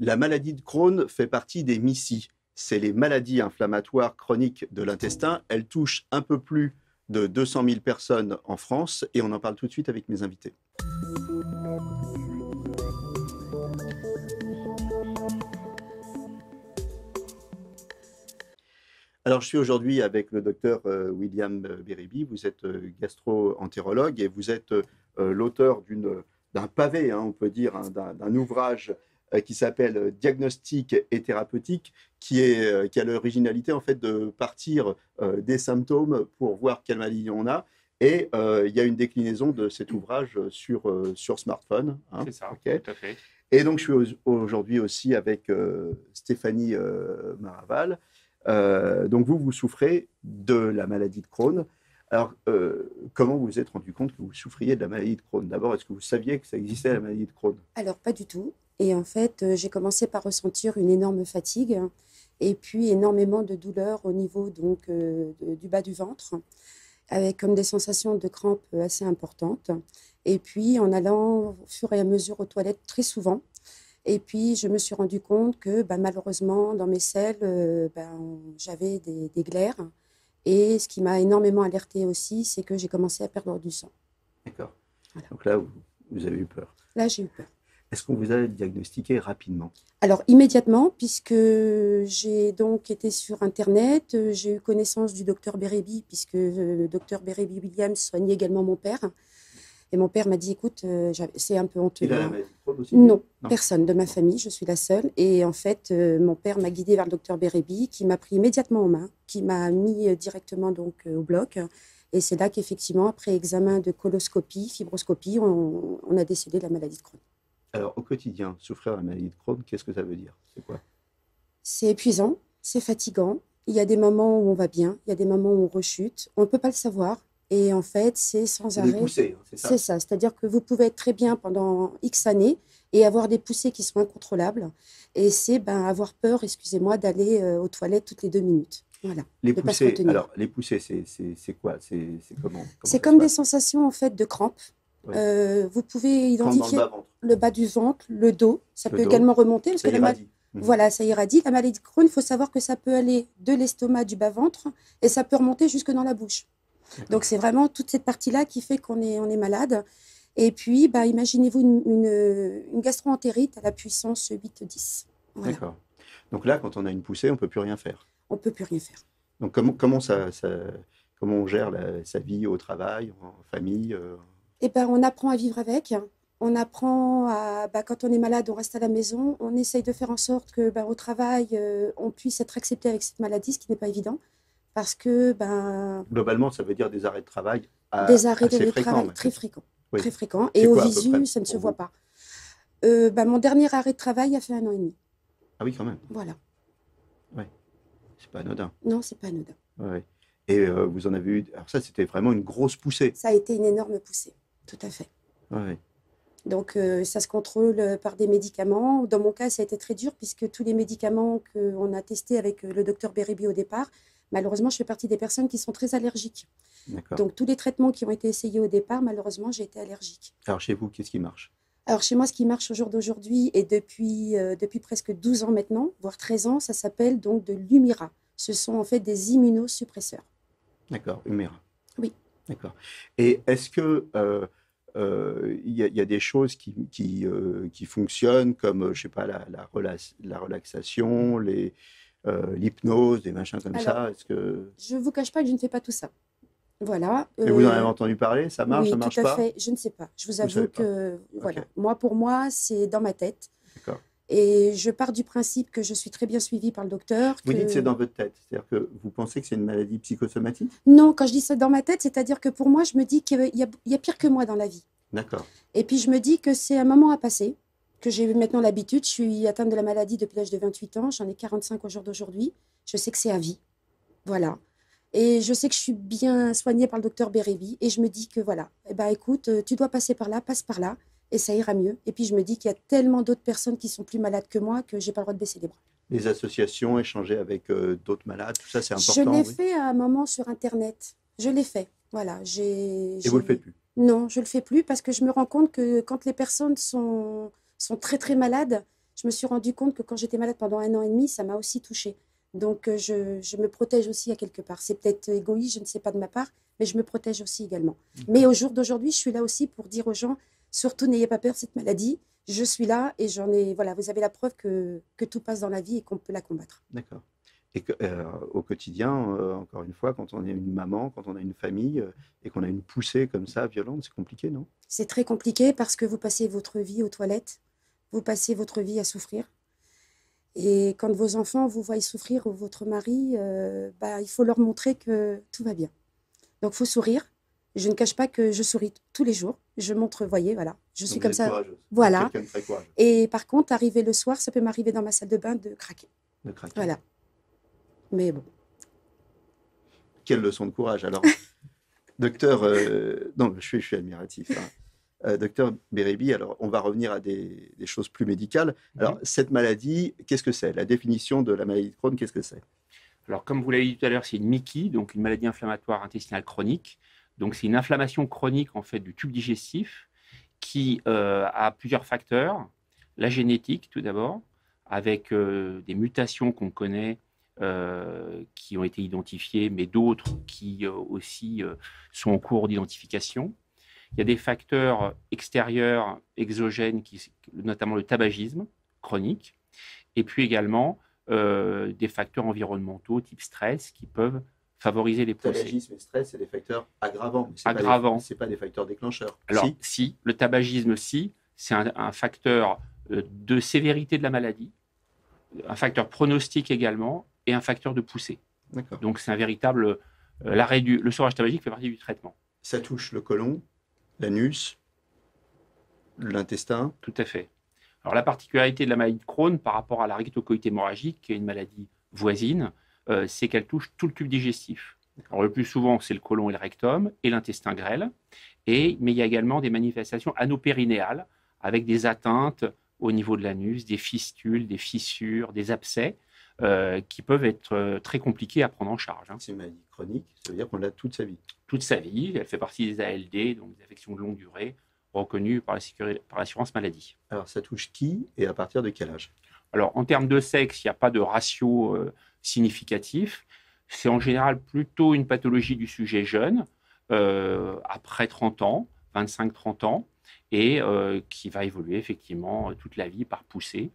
La maladie de Crohn fait partie des MICI. C'est les maladies inflammatoires chroniques de l'intestin. Elle touche un peu plus de 200 000 personnes en France et on en parle tout de suite avec mes invités. Alors, je suis aujourd'hui avec le docteur William Beribi. Vous êtes gastro-entérologue et vous êtes l'auteur d'un pavé, on peut dire, d'un ouvrage qui s'appelle Diagnostic et thérapeutique, qui a l'originalité en fait de partir des symptômes pour voir quelle maladie on a. Et il y a une déclinaison de cet ouvrage sur smartphone. C'est ça, okay. Tout à fait. Et donc, je suis aujourd'hui aussi avec Stéphanie Maraval. Donc, vous souffrez de la maladie de Crohn. Alors, comment vous vous êtes rendu compte que vous souffriez de la maladie de Crohn? D'abord, est-ce que vous saviez que ça existait, la maladie de Crohn? Alors, pas du tout. Et en fait, j'ai commencé par ressentir une énorme fatigue et puis énormément de douleurs au niveau donc, du bas du ventre, avec comme des sensations de crampes assez importantes. Et puis, en allant au fur et à mesure aux toilettes très souvent. Et puis, je me suis rendu compte que malheureusement, dans mes selles, j'avais des glaires. Et ce qui m'a énormément alertée aussi, c'est que j'ai commencé à perdre du sang. D'accord. Voilà. Donc là, vous avez eu peur. Là, j'ai eu peur. Est-ce qu'on vous a diagnostiqué rapidement? Alors, immédiatement, puisque j'ai donc été sur Internet, j'ai eu connaissance du docteur Beribi, puisque le docteur Beribi Williams soignait également mon père. Et mon père m'a dit, écoute, c'est un peu honteux. Il a la maladie de Crohn aussi? Non, personne de ma famille, je suis la seule. Et en fait, mon père m'a guidée vers le docteur Beribi, qui m'a pris immédiatement en main, qui m'a mis directement donc, au bloc. Et c'est là qu'effectivement, après examen de coloscopie, fibroscopie, on a décelé la maladie de Crohn. Alors, au quotidien, souffrir de la maladie de Crohn, qu'est-ce que ça veut dire? C'est quoi? C'est épuisant, c'est fatigant. Il y a des moments où on va bien, il y a des moments où on rechute. On ne peut pas le savoir. Et en fait, c'est sans arrêt. Des poussées, c'est ça? C'est ça. C'est-à-dire que vous pouvez être très bien pendant X années et avoir des poussées qui sont incontrôlables. Et c'est avoir peur, excusez-moi, d'aller aux toilettes toutes les 2 minutes. Voilà. Les De pas se poussées, retenir. alors, les poussées, c'est quoi? C'est comment C'est ça comme se des passe? sensations en fait de crampes. Ouais. Vous pouvez Crampes dans le identifier bas-ventre, le bas du ventre, le dos. Ça le peut dos, également remonter parce ça que irradie. voilà, ça irradie. La maladie de Crohn, il faut savoir que ça peut aller de l'estomac, du bas-ventre, et ça peut remonter jusque dans la bouche. Donc, c'est vraiment toute cette partie-là qui fait qu'on est malade. Et puis, imaginez-vous une gastro-entérite à la puissance 8-10. Voilà. D'accord. Donc là, quand on a une poussée, on ne peut plus rien faire. On ne peut plus rien faire. Donc comment on gère sa vie au travail, en famille? Eh ben, on apprend à vivre avec. On apprend à, quand on est malade, on reste à la maison. On essaye de faire en sorte que, au travail, on puisse être accepté avec cette maladie, ce qui n'est pas évident. Parce que, Globalement, ça veut dire des arrêts de travail des arrêts assez de fréquents. travail très fréquents. Oui. Très fréquents. C'est Et au quoi, à peu près, visu, ça ne se pour voit vous? pas. Mon dernier arrêt de travail a fait 1 an et demi. Ah oui, quand même. Voilà. Ouais. C'est pas anodin. Non, c'est pas anodin. Ouais. Et vous en avez eu. Alors ça, c'était vraiment une grosse poussée. Ça a été une énorme poussée, tout à fait. Ouais. Donc, ça se contrôle par des médicaments. Dans mon cas, ça a été très dur puisque tous les médicaments qu'on a testés avec le docteur Beribi au départ, malheureusement, je fais partie des personnes qui sont très allergiques. D'accord. Donc, tous les traitements qui ont été essayés au départ, malheureusement, j'ai été allergique. Alors chez vous, qu'est-ce qui marche? Alors, chez moi, ce qui marche au jour d'aujourd'hui et depuis presque 12 ans maintenant, voire 13 ans, ça s'appelle donc de l'Humira. Ce sont en fait des immunosuppresseurs. D'accord, Humira. Oui. D'accord. Et est-ce que y a des choses qui fonctionnent comme, je sais pas, la relaxation, l'hypnose, des machins comme ça? Est-ce que... Je ne vous cache pas que je ne fais pas tout ça. Voilà. Mais vous en avez entendu parler? Ça marche, oui, ça marche tout à pas? fait. Je ne sais pas. Je vous savez avoue pas. que, voilà. Ok. Pour moi, c'est dans ma tête. D'accord. Et je pars du principe que je suis très bien suivie par le docteur. Vous que- dites c'est dans votre tête, c'est-à-dire que vous pensez que c'est une maladie psychosomatique? Non, quand je dis ça dans ma tête, c'est-à-dire que pour moi, je me dis qu'il y a pire que moi dans la vie. D'accord. Et puis, je me dis que c'est un moment à passer, que j'ai maintenant l'habitude. Je suis atteinte de la maladie depuis l'âge de 28 ans. J'en ai 45 au jour d'aujourd'hui. Je sais que c'est à vie. Voilà. Et je sais que je suis bien soignée par le docteur Beribi. Et je me dis que voilà, écoute, tu dois passer par là, passe par là, et ça ira mieux. Et puis je me dis qu'il y a tellement d'autres personnes qui sont plus malades que moi que j'ai pas le droit de baisser les bras. Les associations, échanger avec d'autres malades, tout ça c'est Je important, l'ai oui. fait à un moment sur Internet. Je l'ai fait. Voilà. Et vous le faites plus? Non, je le fais plus parce que je me rends compte que quand les personnes sont très très malades, je me suis rendu compte que quand j'étais malade pendant 1 an et demi, ça m'a aussi touchée. Donc, je me protège aussi à quelque part. C'est peut-être égoïste, je ne sais pas de ma part, mais je me protège aussi également. Mais au jour d'aujourd'hui, je suis là aussi pour dire aux gens, surtout n'ayez pas peur de cette maladie. Je suis là et voilà, vous avez la preuve que tout passe dans la vie et qu'on peut la combattre. D'accord. Et au quotidien, encore une fois, quand on est une maman, quand on a une famille et qu'on a une poussée comme ça, violente, c'est compliqué, non? C'est très compliqué parce que vous passez votre vie aux toilettes, vous passez votre vie à souffrir. Et quand vos enfants vous voient souffrir ou votre mari, il faut leur montrer que tout va bien. Donc, il faut sourire. Je ne cache pas que je souris tous les jours. Je montre, voyez, voilà. Je suis Donc, comme vous êtes ça. courageuse. Voilà. Quelqu'un de très courageux. Et par contre, arriver le soir, ça peut m'arriver dans ma salle de bain de craquer. De craquer. Voilà. Mais bon. Quelle leçon de courage. Alors, docteur, non, je suis admiratif. Docteur Bérébi, alors on va revenir à des choses plus médicales. Alors, cette maladie, qu'est-ce que c'est? La définition de la maladie de Crohn, qu'est-ce que c'est? Alors, comme vous l'avez dit tout à l'heure, c'est une MICI, donc une maladie inflammatoire intestinale chronique. Donc, c'est une inflammation chronique en fait du tube digestif qui a plusieurs facteurs. La génétique, tout d'abord, avec des mutations qu'on connaît, qui ont été identifiées, mais d'autres qui aussi sont en cours d'identification. Il y a des facteurs extérieurs, exogènes, notamment le tabagisme chronique, et puis également des facteurs environnementaux type stress qui peuvent favoriser les poussées. Tabagisme et stress, c'est des facteurs aggravants. Ce n'est pas des facteurs déclencheurs. Alors, si le tabagisme, c'est un facteur de sévérité de la maladie, un facteur pronostic également, et un facteur de poussée. D'accord. Donc, c'est un véritable... le sevrage tabagique fait partie du traitement. Ça touche le côlon, l'anus, l'intestin. Tout à fait. Alors, la particularité de la maladie de Crohn par rapport à la rectocolite hémorragique, qui est une maladie voisine, c'est qu'elle touche tout le tube digestif. Alors, le plus souvent, c'est le côlon et le rectum et l'intestin grêle. Mais il y a également des manifestations anopérinéales avec des atteintes au niveau de l'anus, des fistules, des fissures, des abcès qui peuvent être très compliqués à prendre en charge. C'est une maladie chronique, ça veut dire qu'on l'a toute sa vie. Toute sa vie, elle fait partie des ALD, donc des affections de longue durée, reconnues par l'assurance maladie. Alors, ça touche qui et à partir de quel âge? Alors, en termes de sexe, il n'y a pas de ratio significatif. C'est en général plutôt une pathologie du sujet jeune, après 30 ans, 25-30 ans, et qui va évoluer effectivement toute la vie par poussée,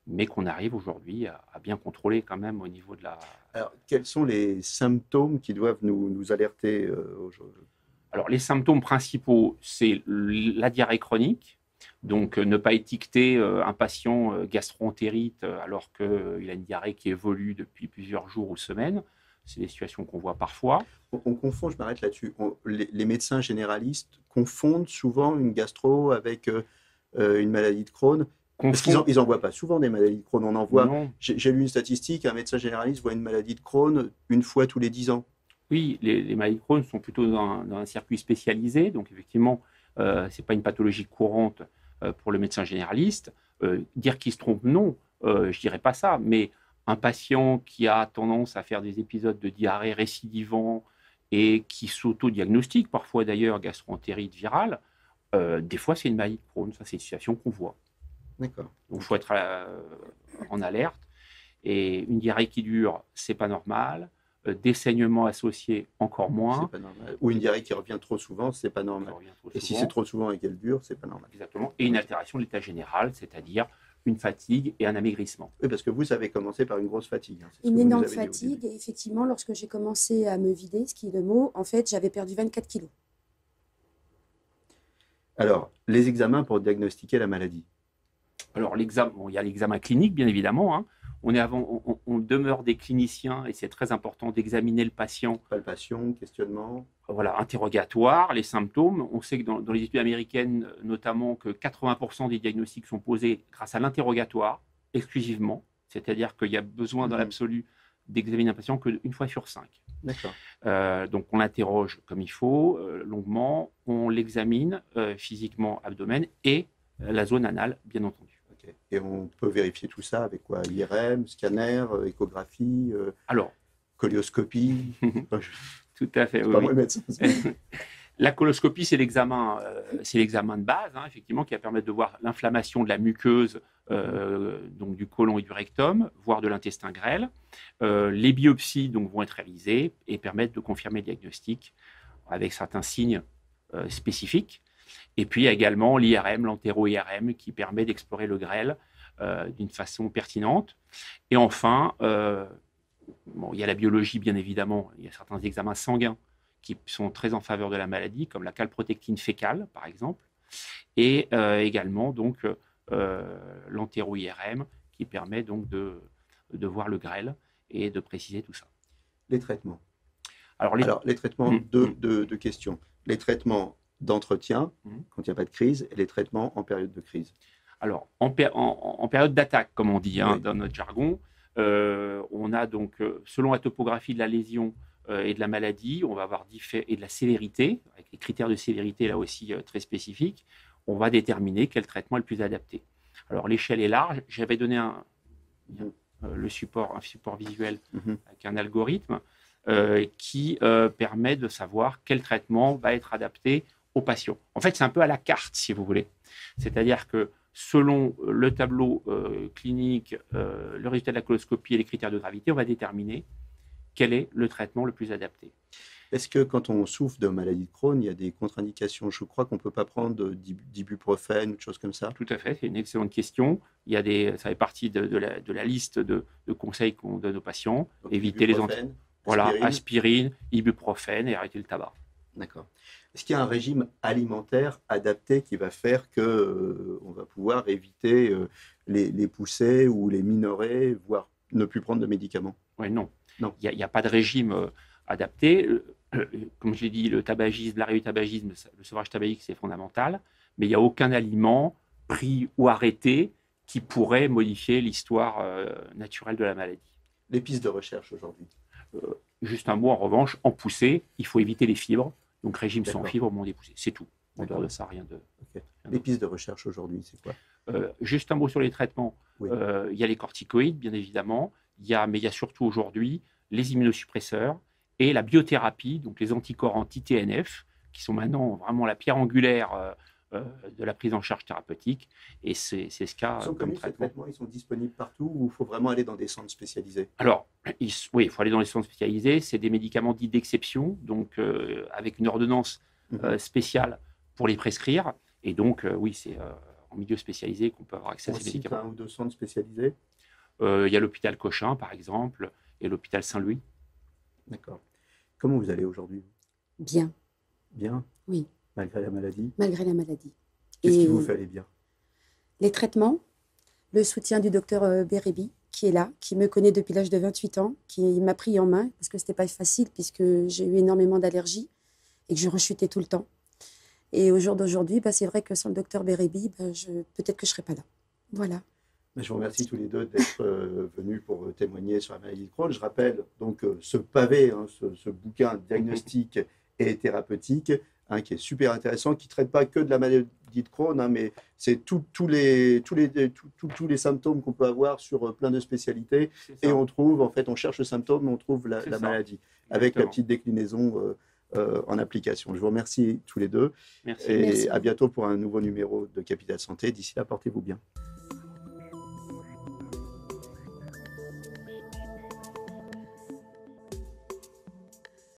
mais qu'on arrive aujourd'hui à bien contrôler quand même au niveau de la... Alors, quels sont les symptômes qui doivent nous alerter aujourd'hui? Alors, les symptômes principaux, c'est la diarrhée chronique. Donc, ne pas étiqueter un patient gastro-entérite alors qu'il a une diarrhée qui évolue depuis plusieurs jours ou semaines. C'est des situations qu'on voit parfois. On confond, je m'arrête là-dessus, les médecins généralistes confondent souvent une gastro avec une maladie de Crohn. Parce qu'ils n'en voient pas souvent des maladies de Crohn. On en voit. J'ai lu une statistique, un médecin généraliste voit une maladie de Crohn une fois tous les 10 ans. Oui, les maladies de Crohn sont plutôt dans un circuit spécialisé. Donc, effectivement, ce n'est pas une pathologie courante pour le médecin généraliste. Dire qu'il se trompe, non, je ne dirais pas ça. Mais un patient qui a tendance à faire des épisodes de diarrhée récidivants et qui s'auto-diagnostique, parfois d'ailleurs gastro-entérite virale, des fois, c'est une maladie de Crohn. Ça, c'est une situation qu'on voit. D'accord. Donc, il faut être en alerte. Et une diarrhée qui dure, c'est pas normal. Des saignements associés, encore moins. C'est pas normal. Ou une diarrhée qui revient trop souvent, c'est pas normal. Et si c'est trop souvent et qu'elle dure, c'est pas normal. Exactement. Et une altération de l'état général, c'est-à-dire une fatigue et un amaigrissement. Oui, parce que vous avez commencé par une grosse fatigue. Hein. Une énorme fatigue. Et effectivement, lorsque j'ai commencé à me vider, ce qui est le mot, en fait, j'avais perdu 24 kilos. Alors, les examens pour diagnostiquer la maladie. Alors, il y a l'examen clinique, bien évidemment. Hein. On demeure des cliniciens et c'est très important d'examiner le patient. Palpation, questionnement. Voilà, interrogatoire, les symptômes. On sait que dans les études américaines, notamment, que 80% des diagnostics sont posés grâce à l'interrogatoire, exclusivement. C'est-à-dire qu'il y a besoin dans l'absolu d'examiner un patient qu'une fois sur 5. D'accord. Donc, on l'interroge comme il faut, longuement. On l'examine physiquement, abdomen et la zone anale, bien entendu. Okay. Et on peut vérifier tout ça avec quoi? IRM, scanner, échographie, alors, colioscopie. Tout à fait. Pas moi le médecin. La coloscopie, c'est l'examen de base, hein, effectivement, qui va permettre de voir l'inflammation de la muqueuse, donc du côlon et du rectum, voire de l'intestin grêle. Les biopsies donc, vont être réalisées et permettre de confirmer le diagnostic avec certains signes spécifiques. Et puis, il y a également l'IRM, l'entéro-IRM, qui permet d'explorer le grêle d'une façon pertinente. Et enfin, il y a la biologie, bien évidemment. Il y a certains examens sanguins qui sont très en faveur de la maladie, comme la calprotectine fécale, par exemple, et également donc l'entéro-IRM, qui permet donc de voir le grêle et de préciser tout ça. Les traitements. Alors, les traitements, deux questions. Les traitements d'entretien, quand il n'y a pas de crise, et les traitements en période de crise. Alors, en période d'attaque, comme on dit dans notre jargon, on a donc, selon la topographie de la lésion et de la maladie, on va avoir et de la sévérité, avec les critères de sévérité là aussi très spécifiques, on va déterminer quel traitement est le plus adapté. Alors, l'échelle est large. J'avais donné un support visuel avec un algorithme qui permet de savoir quel traitement va être adapté aux patients. En fait, c'est un peu à la carte, si vous voulez. C'est-à-dire que selon le tableau clinique, le résultat de la coloscopie et les critères de gravité, on va déterminer quel est le traitement le plus adapté. Est-ce que quand on souffre de maladie de Crohn, il y a des contre-indications? Je crois qu'on ne peut pas prendre d'ibuprofène ou de choses comme ça. Tout à fait, c'est une excellente question. Ça fait partie de la liste de conseils qu'on donne aux patients. Donc, éviter les aspirine, ibuprofène et arrêter le tabac. D'accord. Est-ce qu'il y a un régime alimentaire adapté qui va faire qu'on va pouvoir éviter les poussées ou les minorés, voire ne plus prendre de médicaments? Oui, non. Il n'y a pas de régime adapté. Comme je l'ai dit, le tabagisme, l'arrêt du tabagisme, le sevrage tabagique, c'est fondamental. Mais il n'y a aucun aliment pris ou arrêté qui pourrait modifier l'histoire naturelle de la maladie. Les pistes de recherche aujourd'hui? Juste un mot, en revanche, en poussée, il faut éviter les fibres. Donc, régime sans fibres au moment des poussées. C'est tout. En dehors de ça, rien de... Les pistes de recherche aujourd'hui, c'est quoi? Juste un mot sur les traitements. Oui. Il y a les corticoïdes, bien évidemment. Mais il y a surtout aujourd'hui les immunosuppresseurs et la biothérapie, donc les anticorps anti-TNF, qui sont maintenant vraiment la pierre angulaire de la prise en charge thérapeutique. Et c'est ce cas comme traitement. Ces traitements, ils sont disponibles partout ou il faut vraiment aller dans des centres spécialisés? Alors, oui, il faut aller dans les centres spécialisés. C'est des médicaments dits d'exception, donc avec une ordonnance spéciale pour les prescrire. Et donc, oui, c'est en milieu spécialisé qu'on peut avoir accès à ces médicaments. Un ou deux centres spécialisés? Il y a l'hôpital Cochin, par exemple, et l'hôpital Saint-Louis. D'accord. Comment vous allez aujourd'hui? Bien. Bien? Oui. Malgré la maladie? Malgré la maladie. Qu'est-ce qui vous fait aller bien? Les traitements, le soutien du docteur Bérébi, qui est là, qui me connaît depuis l'âge de 28 ans, qui m'a pris en main, parce que ce n'était pas facile, puisque j'ai eu énormément d'allergies et que je rechutais tout le temps. Et au jour d'aujourd'hui, c'est vrai que sans le docteur Bérébi, peut-être que je ne serais pas là. Voilà. Je vous remercie tous les deux d'être venus pour témoigner sur la maladie de Crohn. Je rappelle donc ce pavé, ce bouquin diagnostique et thérapeutique, qui est super intéressant, qui ne traite pas que de la maladie de Crohn, mais c'est tous les symptômes qu'on peut avoir sur plein de spécialités. Et on trouve, en fait, on cherche le symptôme, mais on trouve la maladie, avec la petite déclinaison en application. Je vous remercie tous les deux. Merci. Et à bientôt pour un nouveau numéro de Capital Santé. D'ici là, portez-vous bien.